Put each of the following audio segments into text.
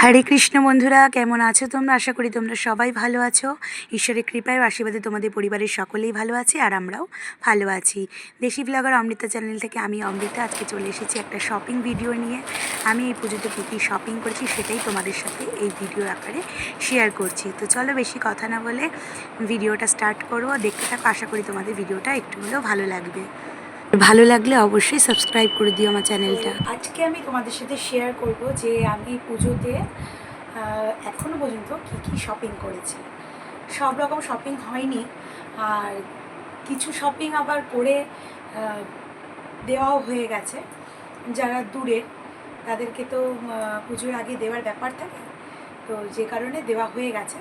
হরে কৃষ্ণ বন্ধুরা, কেমন আছো তোমরা? আশা করি তোমরা সবাই ভালো আছো। ঈশ্বরের কৃপায় ও আশীর্বাদে তোমাদের পরিবারের সকলেই ভালো আছে আর আমরাও ভালো আছি। দেশি ব্লগার অমৃতা চ্যানেল থেকে আমি অমৃতা আজকে চলে এসেছি একটা শপিং ভিডিও নিয়ে। আমি এই পুজোতে কী কী শপিং করেছি সেটাই তোমাদের সাথে এই ভিডিও আকারে শেয়ার করছি। তো চলো বেশি কথা না বলে ভিডিওটা স্টার্ট করবো। দেখতে থাকো, আশা করি তোমাদের ভিডিওটা একটু হলেও ভালো লাগবে। ভালো লাগলে অবশ্যই সাবস্ক্রাইব করে দিও আমার চ্যানেলটা। আজকে আমি তোমাদের সাথে শেয়ার করব যে আমি পুজোতে এখনও পর্যন্ত কী কী শপিং করেছি। সব রকম শপিং হয়নি, আর কিছু শপিং আবার করে দেওয়াও হয়ে গেছে। যারা দূরের তাদেরকে তো পুজোর আগে দেওয়ার ব্যাপার থাকে, তো যে কারণে দেওয়া হয়ে গেছে।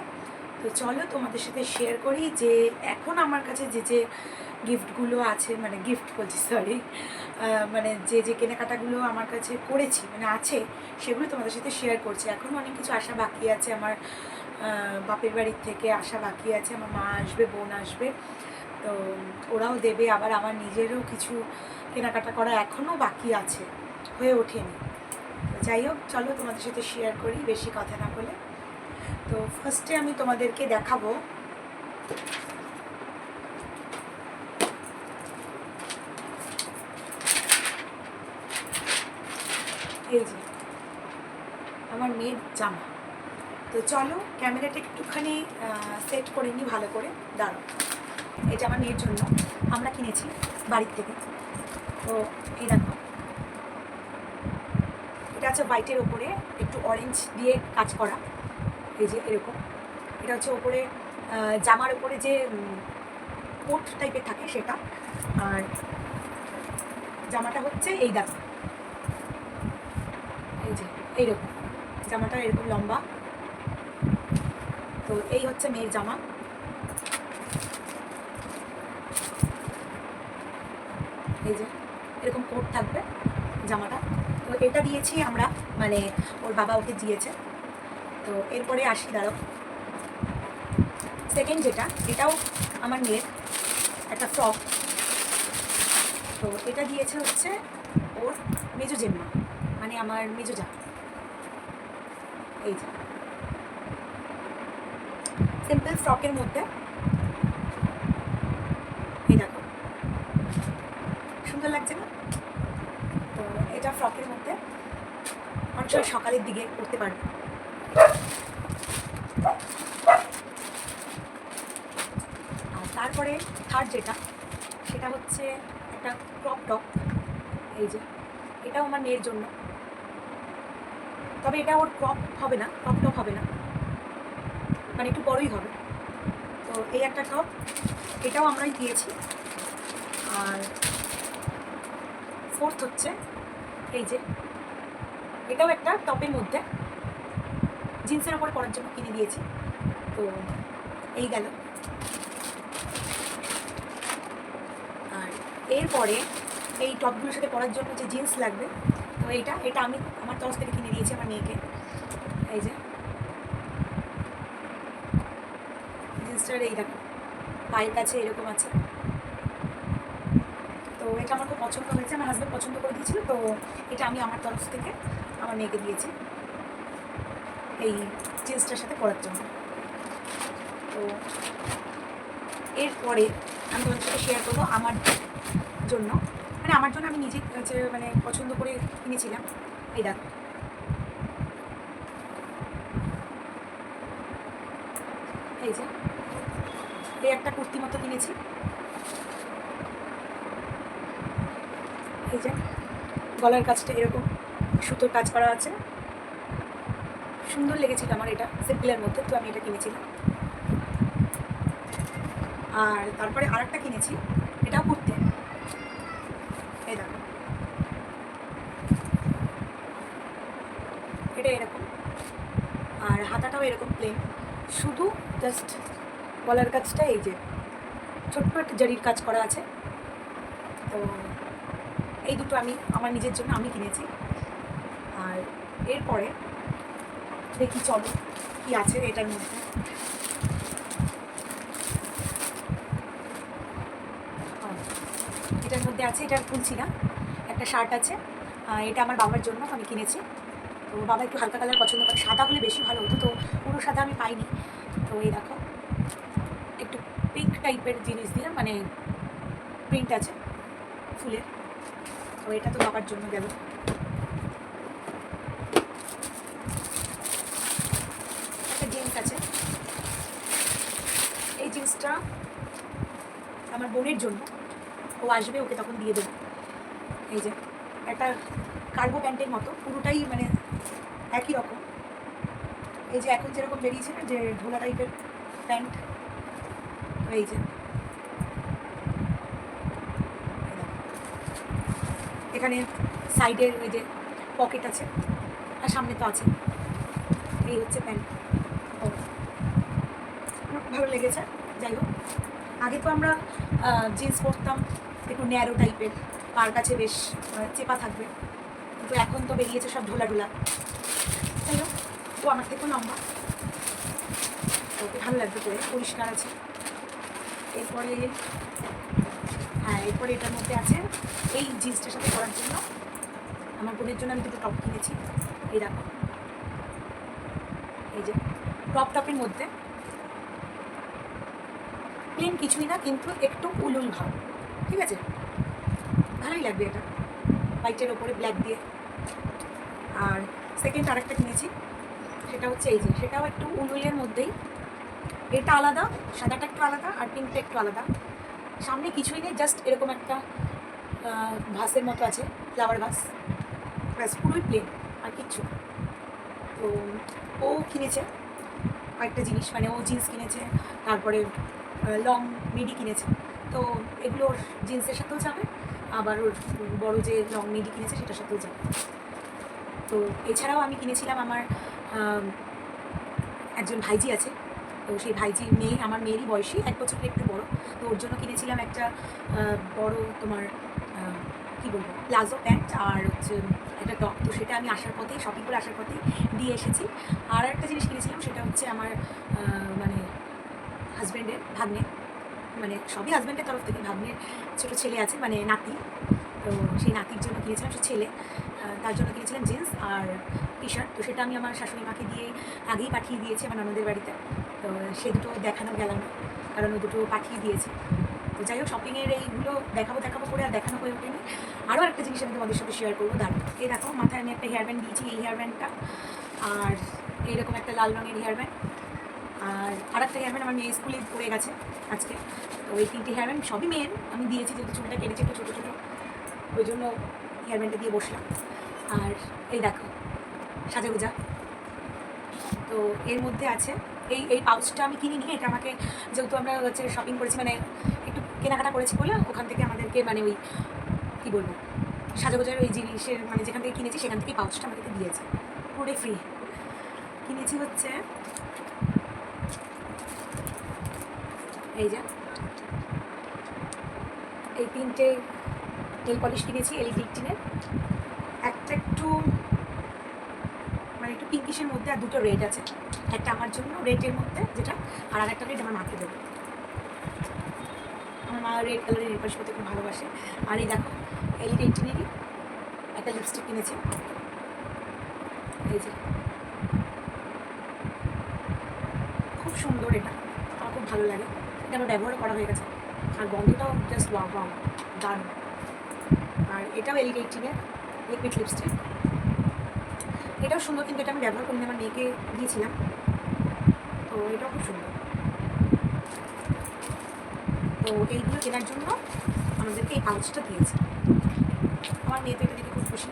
তো চলো তোমাদের সাথে শেয়ার করি যে এখন আমার কাছে যে যে গিফটগুলো আছে, মানে গিফট বলছি সরি, মানে যে যে কেনাকাটাগুলো আমার কাছে করেছি মানে আছে, সেগুলো তোমাদের সাথে শেয়ার করছি। এখনও অনেক কিছু আসা বাকি আছে, আমার বাপের বাড়ির থেকে আসা বাকি আছে। আমার মা আসবে, বোন আসবে, তো ওরাও দেবে। আবার আমার নিজেরও কিছু কেনাকাটা করা এখনও বাকি আছে, হয়ে ওঠেনি। যাই হোক, চলো তোমাদের সাথে শেয়ার করি বেশি কথা না বলে। তো ফার্স্টে আমি তোমাদেরকে দেখাবো এই যে আমার মেয়ের জামা। তো চলো ক্যামেরাটা একটুখানি সেট করে নিই ভালো করে, দাঁড়ো। এটা আমার মেয়ের জন্য আমরা কিনেছি বাড়ির থেকে। তো এই দেখো, এটা হচ্ছে হোয়াইটের ওপরে একটু অরেঞ্জ দিয়ে কাজ করা, এই যে এরকম। এটা হচ্ছে ওপরে জামার ওপরে যে কোট টাইপের থাকে সেটা, আর জামাটা হচ্ছে এই দেখো, এই যে এইরকম জামাটা, এরকম লম্বা। তো এই হচ্ছে মেয়ের জামা। এই যে এরকম কোট থাকবে জামাটা। তো এটা দিয়েছি আমরা, মানে ওর বাবা ওকে দিয়েছে। তো এরপরে আসি, দাঁড়াও। সেকেন্ড যেটা, এটাও আমার মেয়ের একটা ফ্রক। তো এটা দিয়েছে হচ্ছে ওর মেজো জেম্মা, মানে আমার মেজো জা। এই যে সিম্পল ফ্রকের মধ্যে, এই দেখো সুন্দর লাগছে না? তো এটা ফ্রকের মধ্যে অনেক সময় সকালের দিকে পরতে পারবে। আর তারপরে থার্ড যেটা, সেটা হচ্ছে একটা ক্রপ টপ। এই যে এটাও আমার মেয়ের জন্য, তবে এটা ওর ক্রপ হবে না, ক্রপ টপ হবে না, মানে একটু বড়ই হবে। তো এই একটা টপ, এটাও আমরাই দিয়েছি। আর ফোর্থ হচ্ছে এই যে এটাও একটা টপের মধ্যে জিন্সের ওপরে পরার জন্য কিনে দিয়েছি। তো এই গেল। আর এরপরে এই টপগুলোর সাথে পরার জন্য যে জিন্স লাগবে, তো এটা আমি আমার তরফ থেকে কিনে দিয়েছি আমার মেয়েকে। এই যে জিন্সটার এই দেখো পায়ের কাছে এরকম আছে। তো এটা আমার খুব পছন্দ হয়েছে, আমার হাজব্যান্ড পছন্দ করে দিয়েছিল। তো এটা আমি আমার তরফ থেকে আমার মেয়েকে দিয়েছি এই জিন্সটার সাথে পরার জন্য। তো এরপরে আমি তোমাদের সাথে শেয়ার করবো আমার জন্য, মানে আমার জন্য আমি নিজে মানে পছন্দ করে কিনেছিলাম। এই দেখো, এই যে এই একটা কুর্তি মতো কিনেছি। এই যে গলার কাজটা এরকম সুতোর কাজ করা আছে, সুন্দর লেগেছিল আমার এটা সিম্পলের মধ্যে, তো আমি এটা কিনেছিলাম। আর তারপরে আরেকটা কিনেছি, এটাও কুর্তি। এই দেখো, এটা এরকম, আর হাতাটাও এরকম প্লেন, শুধু জাস্ট গলার কাজটা এই যে ছোট্ট একটা জরির কাজ করা আছে। তো এই দুটো আমি আমার নিজের জন্য আমি কিনেছি। আর এরপরে দেখি চলো কি আছে এটার মধ্যে। এটার মধ্যে আছে, এটার খুলছি না, একটা শার্ট আছে, এটা আমার বাবার জন্য আমি কিনেছি। তো তো বাবা একটু হালকা কালার পছন্দ করে, সাদা হলে বেশি ভালো হতো, তো পুরো সাদা আমি পাইনি। তো এই দেখো একটু পিঙ্ক টাইপের জিনিস দিয়ে মানে প্রিন্ট আছে ফুলের। তো এটা তো বাবার জন্য গেল। একটা জিন্স আছে, এই জিন্সটা আমার বোনের জন্য, ও আসবে ওকে তখন দিয়ে দেবো। এই যে একটা কার্গো প্যান্টের মতো, পুরোটাই মানে একই রকম। এই যে এখন যেরকম বেরিয়েছে না যে ঢোলা টাইপের প্যান্ট, এই যে এখানে সাইডের ওই যে পকেট আছে আর সামনে তো আছে। এই হচ্ছে প্যান্ট, ভালো লেগেছে। যাই হোক, আগে তো আমরা জিন্স পরতাম একটু ন্যারো টাইপের, পার কাছে বেশ চেপা থাকবে, কিন্তু এখন তো বেরিয়েছে সব ঢোলা ঢোলা। যাই হোক, ও আমার থেকেও লম্বা, ওকে ভালো লাগবে পরে, পরিষ্কার আছে। এরপরে হ্যাঁ, এরপরে এটার মধ্যে আছে এই জিন্সটার সাথে পরার জন্য আমার বোনের জন্য আমি দুটো টপ কিনেছি। এই দেখো, এই যে টপের মধ্যে প্লেন কিছুই না, কিন্তু একটু উলুল ভাব, ঠিক আছে, ভালোই লাগবে এটা হোয়াইটের ওপরে ব্ল্যাক দিয়ে। আর সেকেন্ড আরেকটা কিনেছি, সেটা হচ্ছে এই যে, সেটাও একটু উলুলের মধ্যেই, এটা আলাদা, সাদাটা একটু আলাদা আর পিঙ্কটা একটু আলাদা। সামনে কিছুই নেই, জাস্ট এরকম একটা ভাসের মতো আছে, ফ্লাওয়ার ভাস, ব্যাস পুরোই প্লেন আর কিচ্ছু। তো ও কিনেছে কয়েকটা জিনিস, মানে ও জিন্স কিনেছে, তারপরে লং মিডি কিনেছে। তো এগুলো ওর জিন্সের সাথেও যাবে, আবার ওর বড় যে লং মিডি কিনেছে সেটার সাথেও যাবে। তো এছাড়াও আমি কিনেছিলাম আমার একজন ভাইজি আছে, তো সেই ভাইজির মেয়ে, আমার মেয়েরই বয়সী, 1 বছরের একটু বড়। তো ওর জন্য কিনেছিলাম একটা বড় তোমার কী বলবো প্লাজো প্যান্ট আর হচ্ছে একটা টপ। তো সেটা আমি আসার পথেই, শপিং করে আসার পথেই দিয়ে এসেছি। আর একটা জিনিস কিনেছিলাম, সেটা হচ্ছে আমার মানে হাজব্যান্ডের ভাগ্নে, মানে সবই হাজব্যান্ডের তরফ থেকে, ভাগ্নের ছোটো ছেলে আছে মানে নাতি। তো সেই নাতির জন্য কিনেছিলাম, সে ছেলে, তার জন্য কিনেছিলাম জিন্স আর টি শার্ট। তো সেটা আমি আমার শাশুড়ি মাকে দিয়ে আগেই পাঠিয়ে দিয়েছি আমার ননদের বাড়িতে। তো সে দুটো দেখানো গেল না, কারণ ও দুটো পাঠিয়ে দিয়েছে। তো যাই হোক, শপিংয়ের এইগুলো দেখাবো করে আর দেখানো হয়ে ওঠেনি। আরও একটা জিনিস আমি তোমাদের সাথে শেয়ার করবো, দাঁড়ো। এই দেখো, মাথায় আমি একটা হেয়ার ব্যান্ড দিয়েছি, এই হেয়ার ব্যান্ডটা, আর এইরকম একটা লাল রঙের হেয়ার ব্যান্ড, আর একটা হেয়ার ব্যান্ড আমার মেয়ে স্কুলে পড়ে গেছে আজকে। তো এই 3টে হেয়ার ব্যান্ড সবই মেয়ের আমি দিয়েছি, যেহেতু চুলটা কেটেছে একটু ছোটো ছোটো, ওই জন্য হেয়ার ব্যান্ডটা দিয়ে বসলাম। আর এই দেখো সাজাগোজা, তো এর মধ্যে আছে এই পাউচটা আমি কিনিনি, এটা আমাকে, যেহেতু আমরা হচ্ছে শপিং করেছি, মানে একটু কেনাকাটা করেছি বলে ওখান থেকে আমাদেরকে মানে ওই কী বলবো সাজাগোজার ওই জিনিসের মানে যেখান থেকে কিনেছি সেখান থেকে পাউচটা আমাদেরকে দিয়েছে, পুরোটাই ফ্রি। কিনেছি হচ্ছে এই যে এই 3টে নেল পলিশ কিনেছি L18-এর, একটা একটু মানে একটু পিঙ্কিশের মধ্যে, আর দুটো রেড আছে, একটা আমার জন্য রেডের মধ্যে যেটা, আর আরেকটা রেড আমার মাকে দেবে। আমার মা রেড কালারের নেল পলিশ করতে খুব ভালোবাসে। আর এই দেখো L18-এরই একটা লিপস্টিক কিনেছি, এই যে খুব সুন্দর, এটা আমার খুব ভালো লাগে, এটা আমার ব্যবহার করা হয়ে গেছে, আর গন্ধটাও জাস্ট ওয়াও ওয়াও দারুণ। আর এটাও L18-এর লিকুইড লিপস্টিক, এটাও সুন্দর, কিন্তু এটা আমি ব্যবহার করিনি, আমার মেয়েকে দিয়েছিলাম, তো এটাও খুব সুন্দর। তো এইগুলো কেনার জন্য আমাদেরকে এই পাউচটা দিয়েছে, আমার মেয়ে তো এটা দেখে খুব খুশি।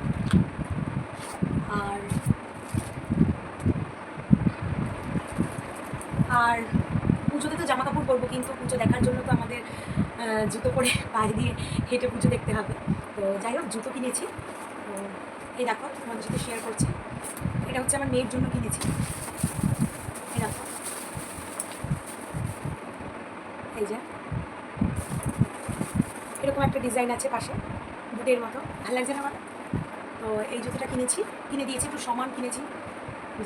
আর পুজোতে তো জামা কাপড় পরবো, কিন্তু পুজো দেখার জন্য তো আমাদের জুতো পরে পায়ে দিয়ে হেঁটে পুজো দেখতে হবে। তো যাই হোক, জুতো কিনেছি, তো এই দেখো তোমাদের সাথে শেয়ার করছি, এটা হচ্ছে আমার মেয়ের জন্য কিনেছি। এই দেখো, এই যে এরকম একটা ডিজাইন আছে পাশে বুটের মতো, ভালো লাগছে না আমার। তো এই জুতোটা কিনে দিয়েছি, একটু সমান কিনেছি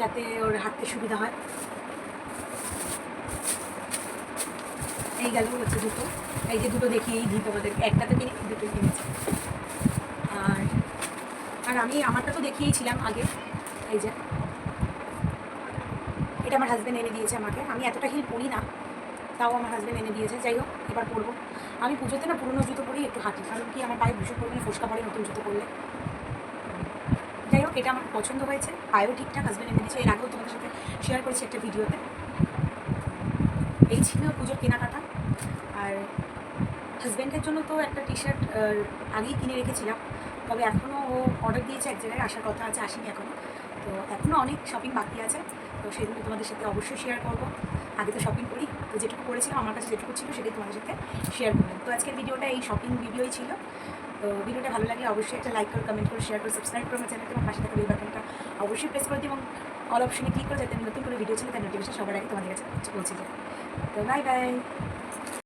যাতে ওর হাঁটতে সুবিধা হয়। এই গেল হচ্ছে জুতো, এই যে দুটো দেখিয়েই দিই তোমাদেরকে, একটা তো কিনে দুটো কিনেছি। আর আমারটা তো দেখিয়েছিলাম আগে, এই যে এটা আমার হাজব্যান্ড এনে দিয়েছে আমাকে। আমি এতটা হিল পরি না, তাও আমার হাজব্যান্ড এনে দিয়েছে। যাই হোক, এবার পরবো। আমি পুজোতে না পুরনো জুতো পরেই একটু হাঁটি, কারণ কি আমার পায়ে ভীষণ পরিমাণে ফোসকা পড়ে নতুন জুতো পরলে। যাই হোক, এটা আমার পছন্দ হয়েছে, পায়েও ঠিকঠাক হাজব্যান্ড এনে দিয়েছে। এর আগেও তোমাদের সাথে শেয়ার করেছি একটা ভিডিওতে। এই ছিল পুজোর কেনাকাটা। আর হাজব্যান্ডের জন্য তো একটা টি শার্ট আগেই কিনে রেখেছিলাম, তবে এখনও ও অর্ডার দিয়েছে এক জায়গায়, আসার কথা আছে, আসেনি এখনও। তো এখনও অনেক শপিং বাকি আছে, তো সেগুলো তোমাদের সাথে অবশ্যই শেয়ার করবো। আগে তো শপিং করি, তো যেটুকু করেছিলাম আমার কাছে যেটুকু ছিল সেটাই তোমাদের সাথে শেয়ার করলাম। তো আজকের ভিডিওটা এই শপিং ভিডিওই ছিল। তো ভিডিওটা ভালো লাগলে অবশ্যই একটা লাইক করো, কমেন্ট করো, শেয়ার করো, সাবস্ক্রাইব করো আমার চ্যানেলটা এবং পাশে থাকা বেল বাটনটা অবশ্যই প্রেস করে দিই এবং অল অপশনে ক্লিক করে, যাতে আমি নতুন করে ভিডিও ছিল তার নোটিফিকেশন সবার আগে তোমাদের কাছে পৌঁছে যায়। তো বাই বাই।